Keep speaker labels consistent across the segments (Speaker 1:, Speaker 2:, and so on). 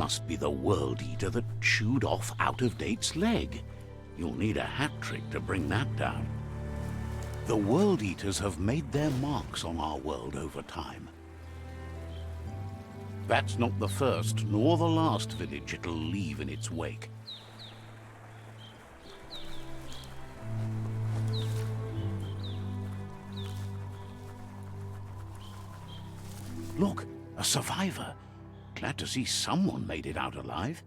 Speaker 1: Must be the World Eater that chewed off Out-of-Date's leg. You'll need a hat trick to bring that down. The World Eaters have made their marks on our world over time. That's not the first nor the last village it'll leave in its wake. Look, a survivor. Glad to see someone made it out alive.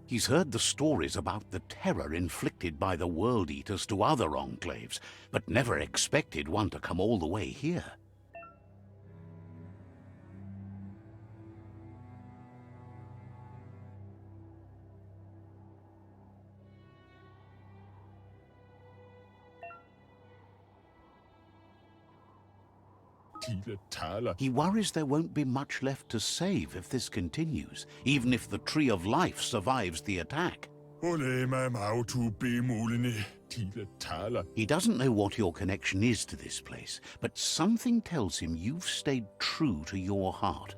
Speaker 1: He's heard the stories about the terror inflicted by the World Eaters to other enclaves, but never expected one to come all the way here. He worries there won't be much left to save if this continues, even if the Tree of Life survives the attack. He doesn't know what your connection is to this place, but something tells him you've stayed true to your heart.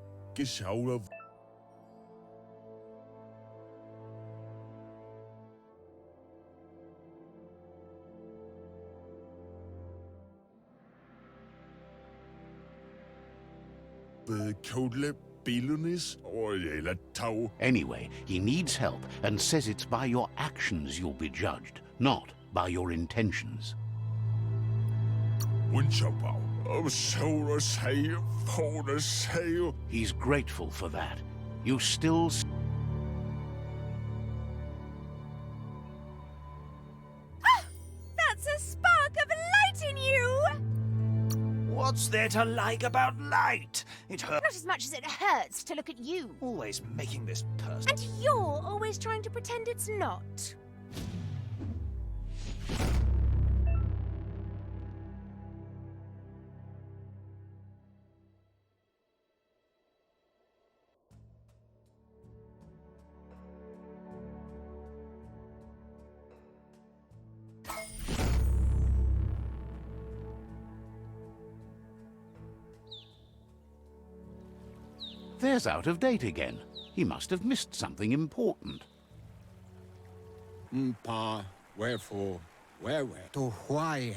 Speaker 1: Anyway, he needs help and says it's by your actions you'll be judged, not by your intentions. He's grateful for that. You still...
Speaker 2: That's a spark of light in you!
Speaker 3: What's there to like about light? It hurts.
Speaker 2: Not as much as it hurts to look at you.
Speaker 3: Always making this personal.
Speaker 2: And you're always trying to pretend it's not.
Speaker 1: There's Out-of-Date again. He must have missed something important.
Speaker 4: Wherefore, where, to why?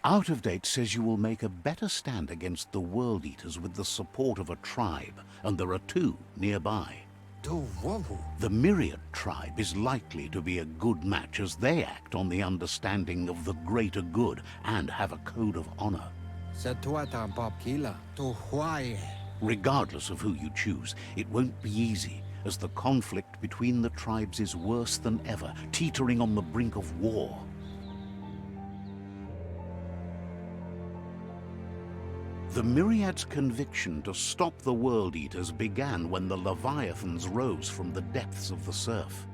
Speaker 1: Out-of-Date says you will make a better stand against the World Eaters with the support of a tribe, and there are two nearby.
Speaker 4: To what?
Speaker 1: The Myriad tribe is likely to be a good match as they act on the understanding of the greater good and have a code of honor.
Speaker 4: Satuata Babkila, to why?
Speaker 1: Regardless of who you choose, it won't be easy, as the conflict between the tribes is worse than ever, teetering on the brink of war. The Myriad's conviction to stop the World Eaters began when the Leviathans rose from the depths of the surf.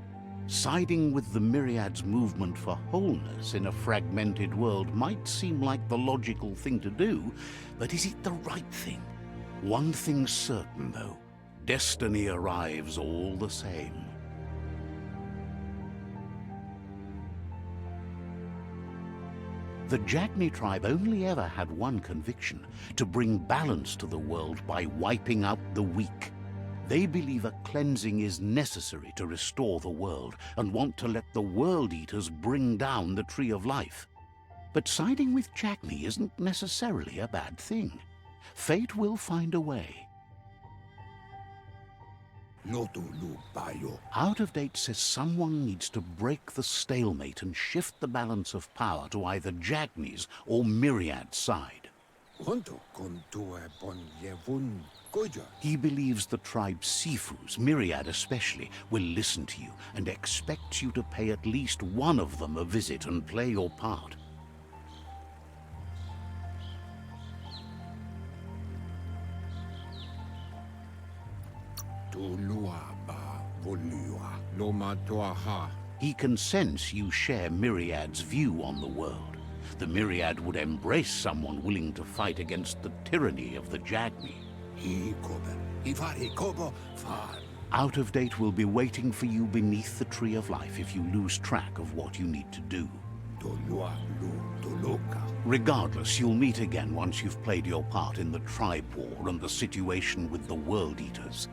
Speaker 1: Siding with the Myriad's movement for wholeness in a fragmented world might seem like the logical thing to do, but is it the right thing? One thing's certain, though. Destiny arrives all the same. The Jagni tribe only ever had one conviction: to bring balance to the world by wiping out the weak. They believe a cleansing is necessary to restore the world and want to let the World Eaters bring down the Tree of Life. But siding with Jagni isn't necessarily a bad thing. Fate will find a way. Out-of-Date says someone needs to break the stalemate and shift the balance of power to either Jagni's or Myriad's side. He believes the tribe Sifus, Myriad especially, will listen to you and expects you to pay at least one of them a visit and play your part. He can sense you share Myriad's view on the world. The Myriad would embrace someone willing to fight against the tyranny of the Jagni. Out of Date will be waiting for you beneath the Tree of Life if you lose track of what you need to do. Regardless, you'll meet again once you've played your part in the tribe war and the situation with the World Eaters.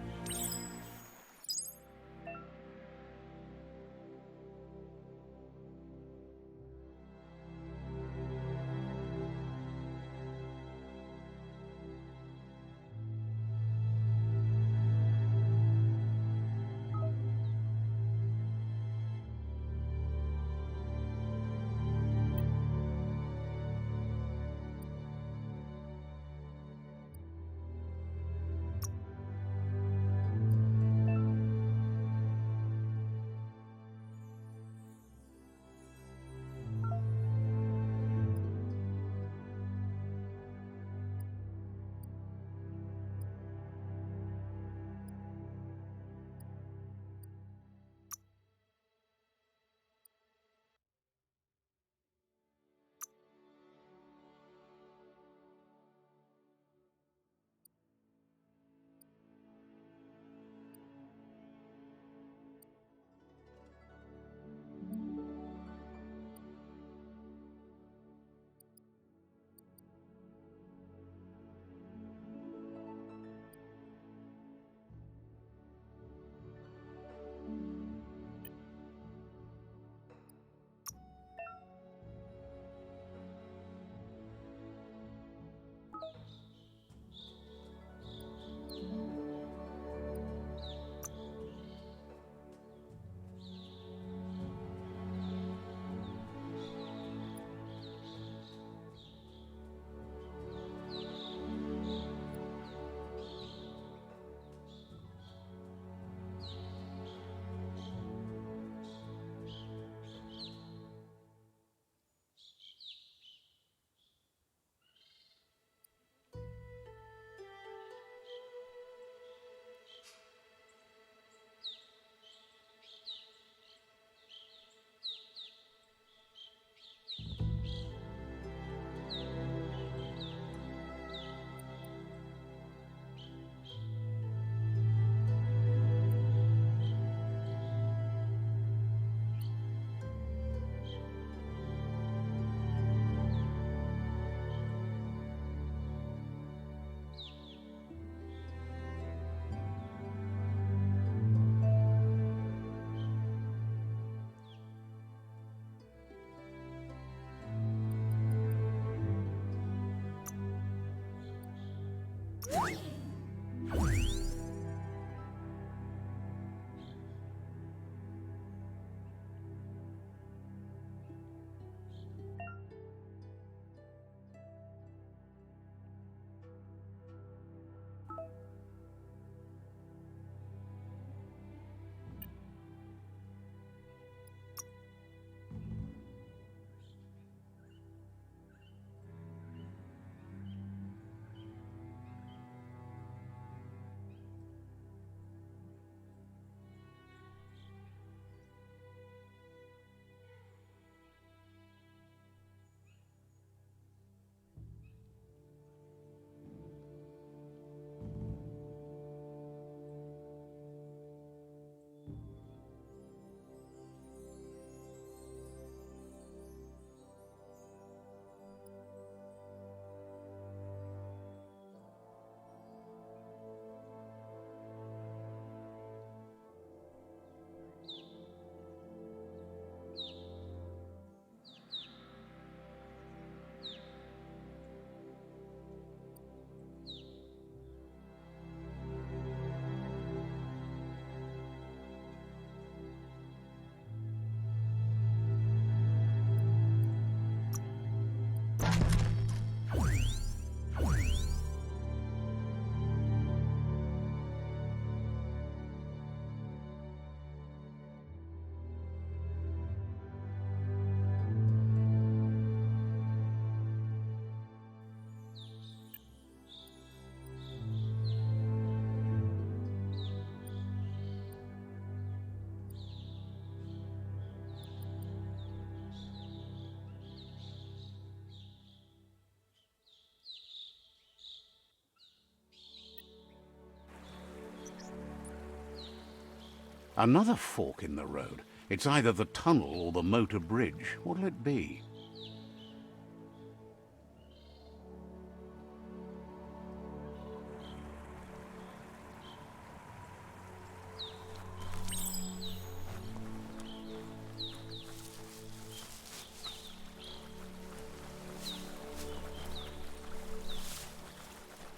Speaker 1: Another fork in the road. It's either the tunnel or the motor bridge. What'll it be?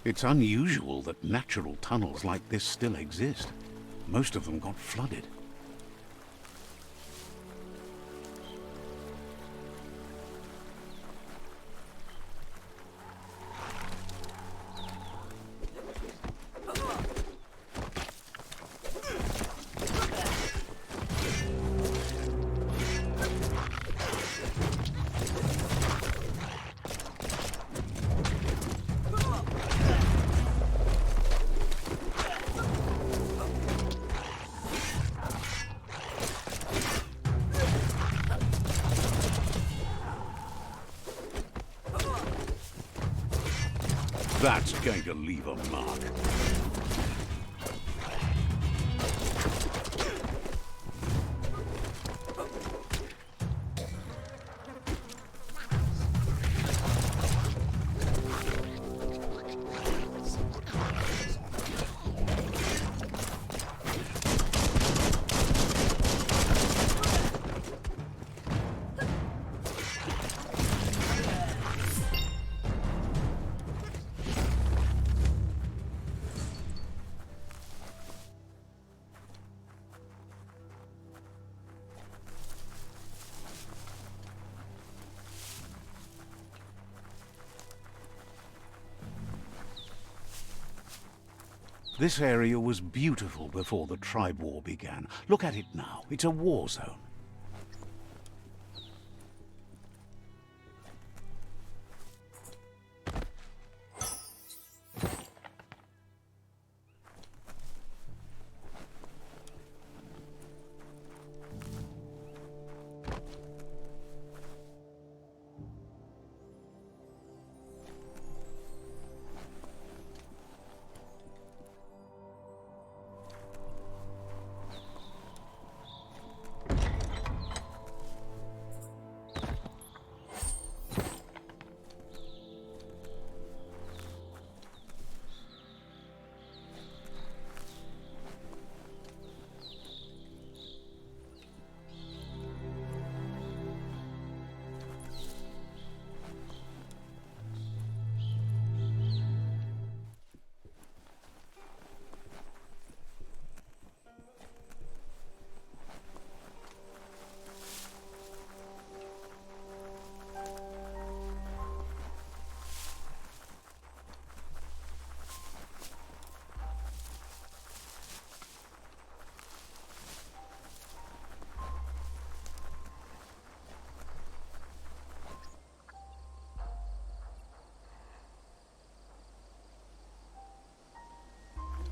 Speaker 1: It's unusual that natural tunnels like this still exist. Most of them got flooded. That's going to leave a mark. This area was beautiful before the tribe war began. Look at it now. It's a war zone.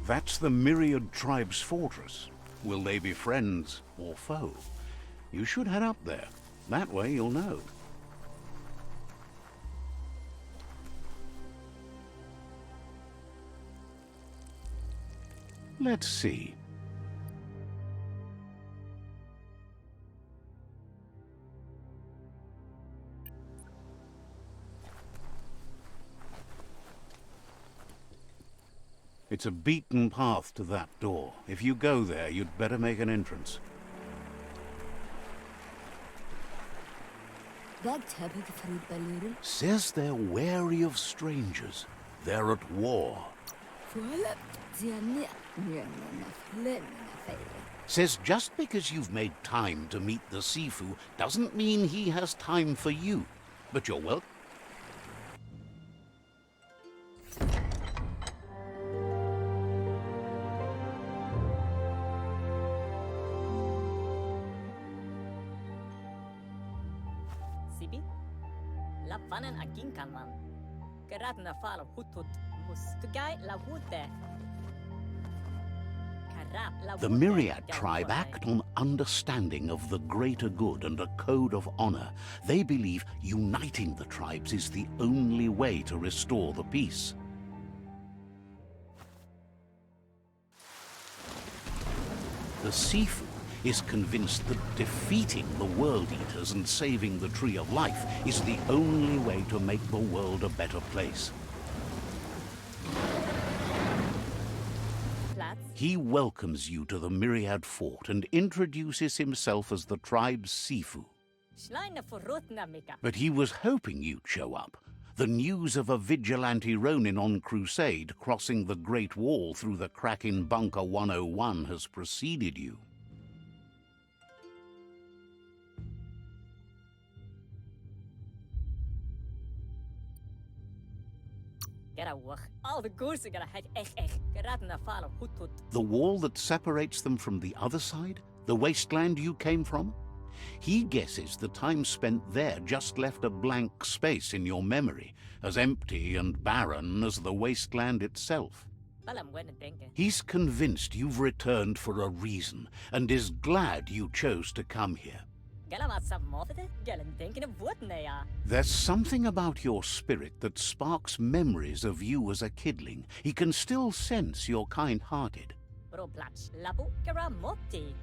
Speaker 1: That's the Myriad tribe's fortress. Will they be friends or foe? You should head up there. That way you'll know. Let's see. It's a beaten path to that door. If you go there, you'd better make an entrance. Says they're wary of strangers. They're at war. Says just because you've made time to meet the Sifu doesn't mean he has time for you. But you're welcome. The Myriad tribe act on understanding of the greater good and a code of honor. They believe uniting the tribes is the only way to restore the peace. The Sifu is convinced that defeating the World Eaters and saving the Tree of Life is the only way to make the world a better place. He welcomes you to the Myriad Fort and introduces himself as the tribe's Sifu. But he was hoping you'd show up. The news of a vigilante Ronin on crusade crossing the Great Wall through the crack in Bunker 101 has preceded you. The wall that separates them from the other side? The wasteland you came from? He guesses the time spent there just left a blank space in your memory, as empty and barren as the wasteland itself. He's convinced you've returned for a reason, and is glad you chose to come here. There's something about your spirit that sparks memories of you as a kidling. He can still sense you're kind-hearted.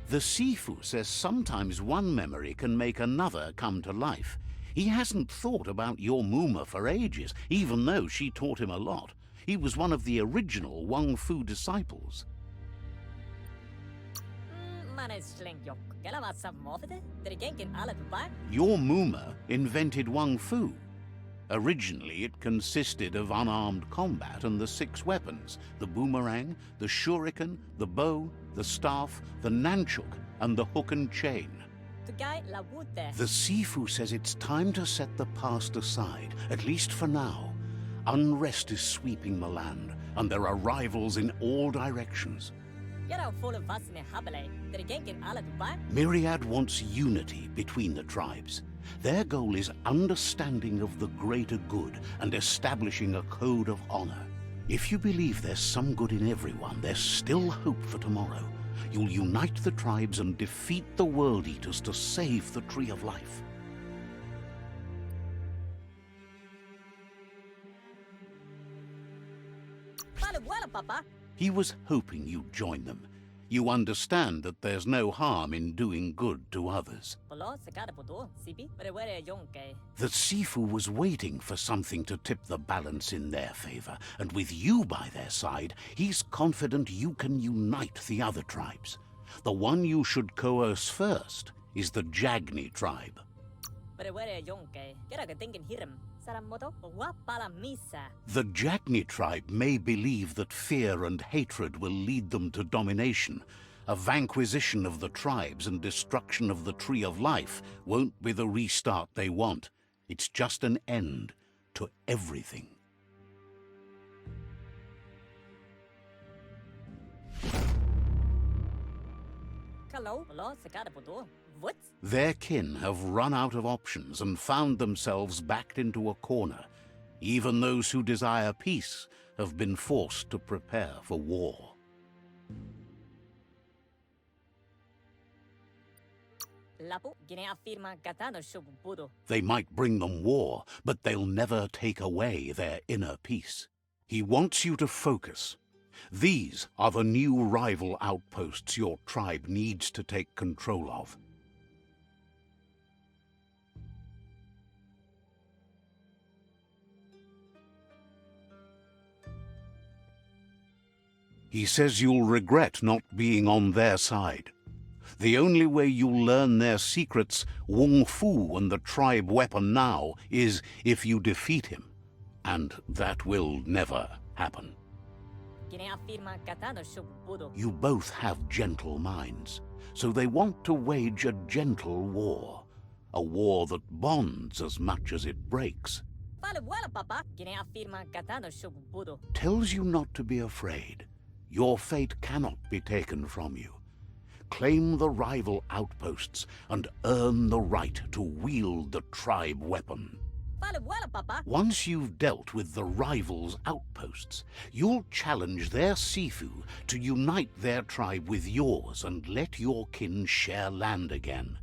Speaker 1: The Sifu says sometimes one memory can make another come to life. He hasn't thought about your Muma for ages, even though she taught him a lot. He was one of the original Wang Fu disciples. Your Muma invented Wang Fu. Originally, it consisted of unarmed combat and the 6 weapons: the boomerang, the shuriken, the bow, the staff, the nunchuk, and the hook and chain. The Sifu says it's time to set the past aside, at least for now. Unrest is sweeping the land, and there are rivals in all directions. Myriad wants unity between the tribes. Their goal is understanding of the greater good and establishing a code of honor. If you believe there's some good in everyone, there's still hope for tomorrow. You'll unite the tribes and defeat the World Eaters to save the Tree of Life. He was hoping you'd join them. You understand that there's no harm in doing good to others. The Sifu was waiting for something to tip the balance in their favor, and with you by their side, he's confident you can unite the other tribes. The one you should coerce first is the Jagni tribe. The Jagni tribe may believe that fear and hatred will lead them to domination. A vanquisition of the tribes and destruction of the Tree of Life won't be the restart they want. It's just an end to everything. Their kin have run out of options and found themselves backed into a corner. Even those who desire peace have been forced to prepare for war. They might bring them war, but they'll never take away their inner peace. He wants you to focus. These are the new rival outposts your tribe needs to take control of. He says you'll regret not being on their side. The only way you'll learn their secrets, Wung Fu and the tribe weapon now, is if you defeat him. And that will never happen. You both have gentle minds, so they want to wage a gentle war. A war that bonds as much as it breaks. Tells you not to be afraid. Your fate cannot be taken from you. Claim the rival outposts and earn the right to wield the tribe weapon. Once you've dealt with the rivals' outposts, you'll challenge their Sifu to unite their tribe with yours and let your kin share land again.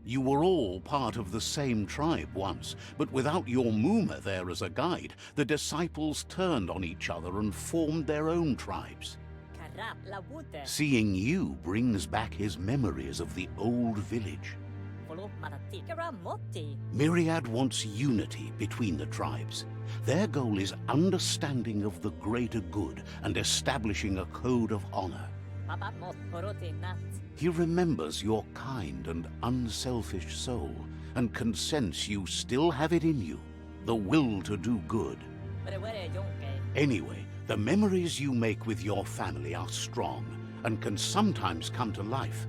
Speaker 1: You were all part of the same tribe once, but without your Muma there as a guide, the disciples turned on each other and formed their own tribes. Seeing you brings back his memories of the old village. Myriad wants unity between the tribes. Their goal is understanding of the greater good and establishing a code of honor. He remembers your kind and unselfish soul and can sense you still have it in you, the will to do good. Anyway, the memories you make with your family are strong and can sometimes come to life.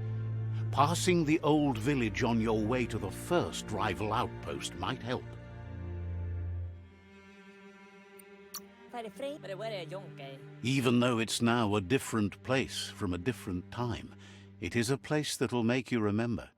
Speaker 1: Passing the old village on your way to the first rival outpost might help. Even though it's now a different place from a different time, it is a place that'll make you remember.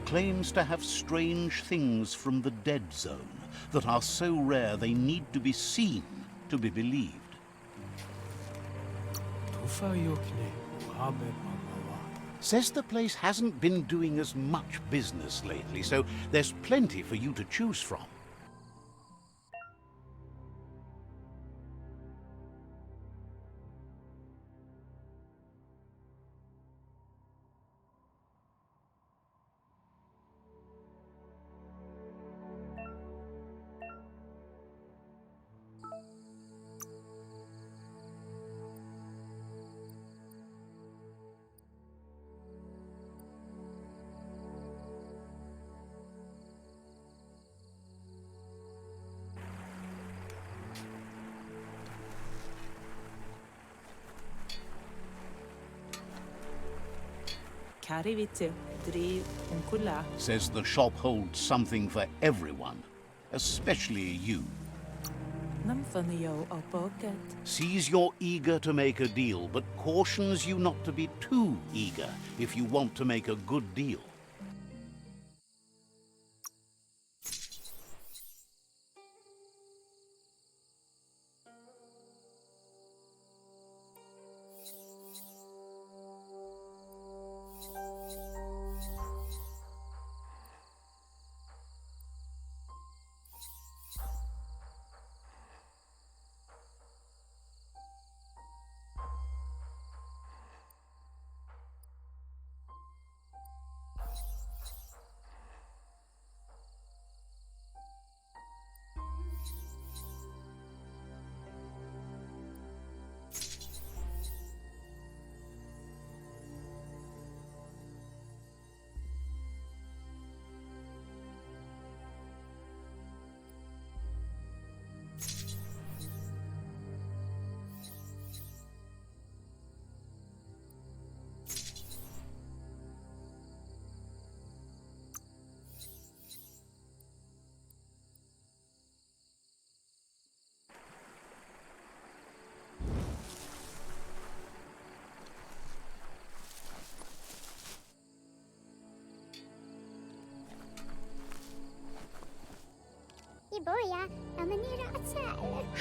Speaker 1: Claims to have strange things from the dead zone that are so rare they need to be seen to be believed. Says the place hasn't been doing as much business lately, so there's plenty for you to choose from. Says the shop holds something for everyone, especially you. Sees you're eager to make a deal, but cautions you not to be too eager if you want to make a good deal.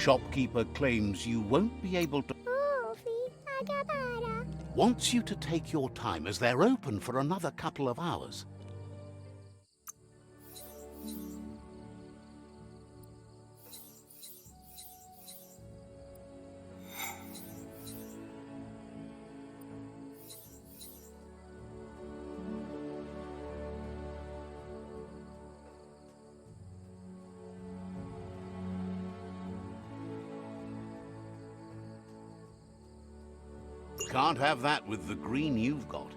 Speaker 1: Shopkeeper claims you won't be able to... Wants you to take your time as they're open for another couple of hours. Can't have that with the green you've got.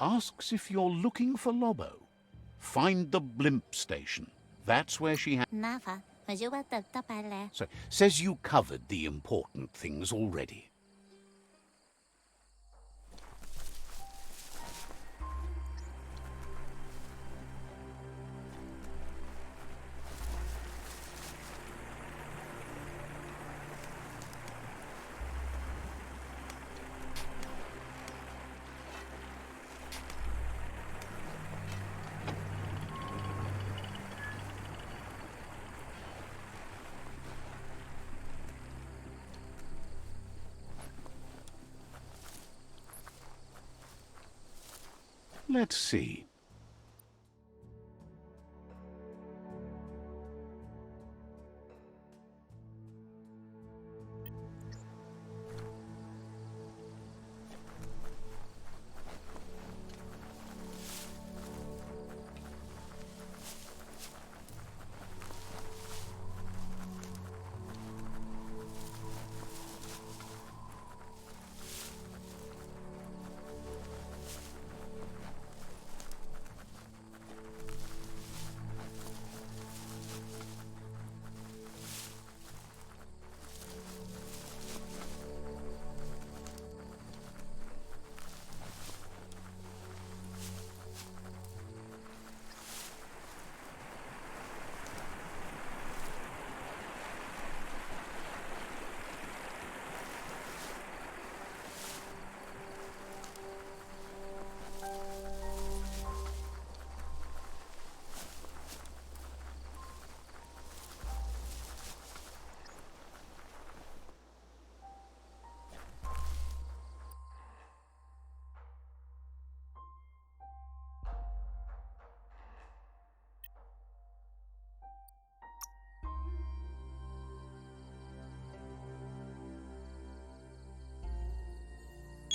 Speaker 1: Asks if you're looking for Lobo. Find the blimp station. That's where she So, says you covered the important things already. Let's see.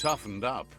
Speaker 1: Toughened up.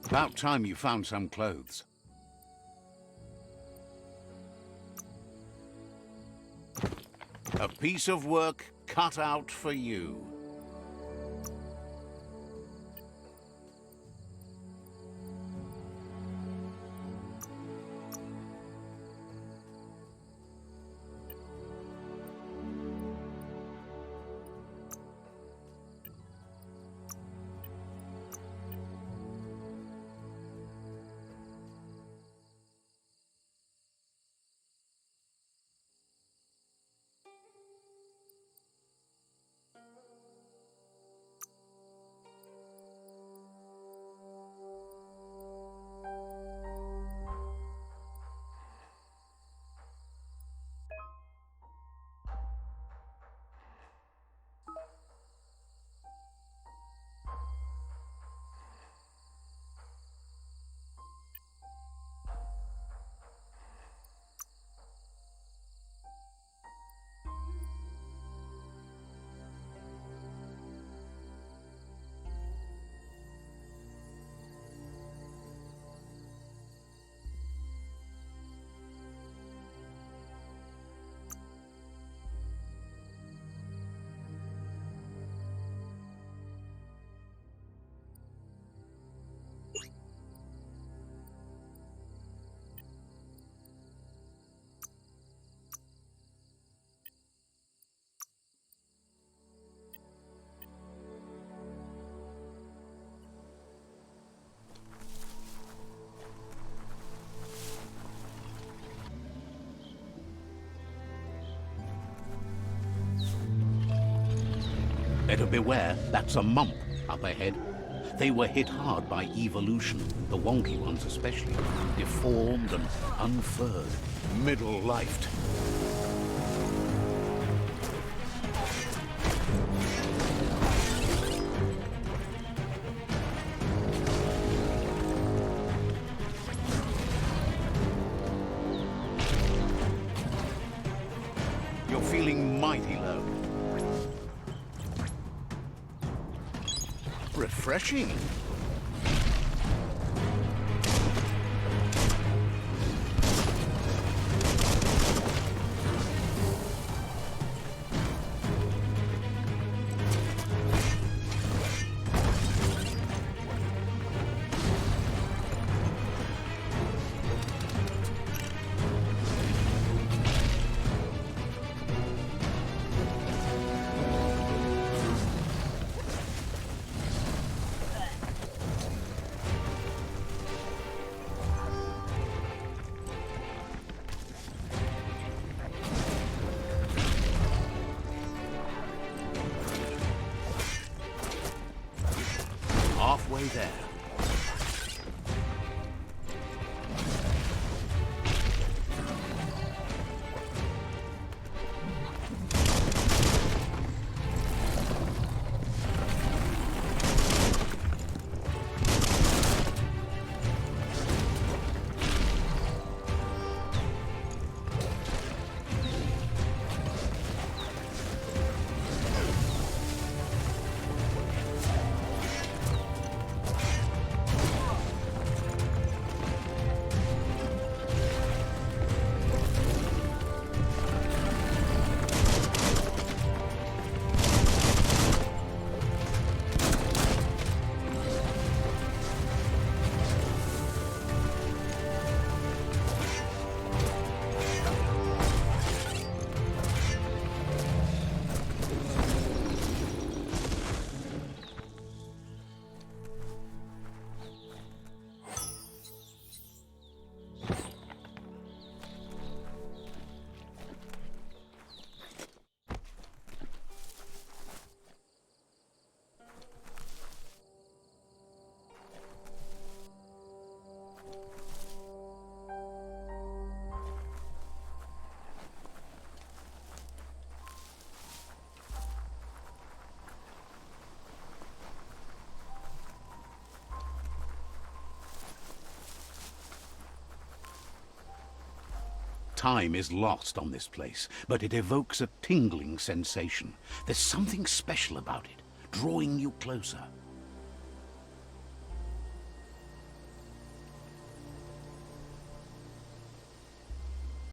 Speaker 1: About time you found some clothes. A piece of work cut out for you. Better beware, that's a mump up ahead. They were hit hard by evolution, the wonky ones especially, deformed and unfurred, middle-lifed. You're feeling mighty low. Refreshing. Halfway there. Time is lost on this place, but it evokes a tingling sensation. There's something special about it, drawing you closer.